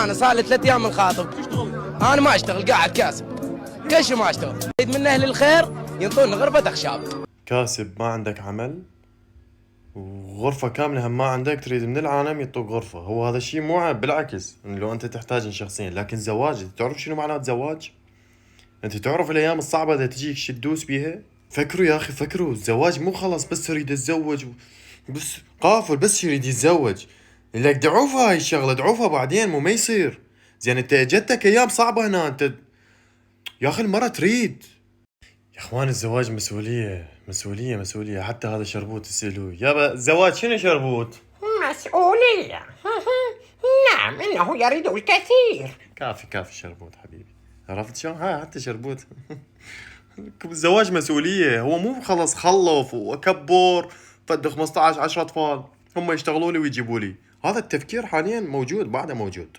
انا صار لي 3 ايام من خاطب. انا ما اشتغل قاعد كاسب كش ما اشتغل. اريد من اهل الخير ينطون غرفه اخشاب. كاسب ما عندك عمل وغرفة كاملة هم ما عندك، تريد من العالم يعطوك غرفة. هو هذا الشيء مو عيب، بالعكس لو انت تحتاج شخصين. لكن زواج، تعرف شنو معنات زواج؟ انت تعرف الايام الصعبة اذا تجيك شو تدوس بيها؟ فكروا يا اخي، فكروا. الزواج مو خلاص بس يريد يتزوج بس قافل بس يريد يتزوج. لك دعوفها هاي الشغلة، دعوفها بعدين مو ما يصير. زين انت اجتك ايام صعبة هنا انت يا اخي، المرة تريد. يا اخوان الزواج مسؤولية مسؤولية مسؤولية. حتى هذا شربوت تسألوه يابا الزواج شنو شربوت؟ مسؤولية. نعم، إنه يريد الكثير. كافي كافي شربوت حبيبي، عرفت شلون؟ هاي حتى شربوت. الزواج مسؤولية، هو مو خلص خلف وأكبر فد 15 10 أطفال هم يشتغلوا لي ويجيبوا لي. هذا التفكير حاليا موجود، بعده موجود.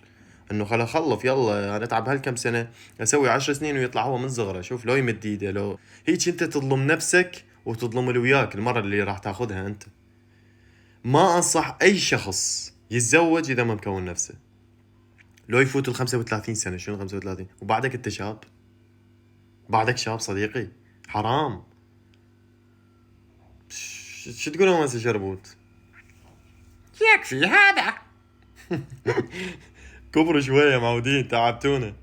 انه خلا خلف يلا انا اتعب هالكم سنة اسوي 10 سنين ويطلع هو من صغره. شوف لو يمد ايده لو هيك انت تظلم نفسك وتظلم اللي وياك المرة اللي راح تاخذها انت. ما انصح اي شخص يتزوج اذا ما مكون نفسه. لو يفوت ال 35 سنة، شنو 35 وبعدك انت شاب؟ بعدك شاب صديقي، حرام. شو تقول يا مس شربوت؟ يكفي هذا. كبروا شوية معودين، تعبتونا.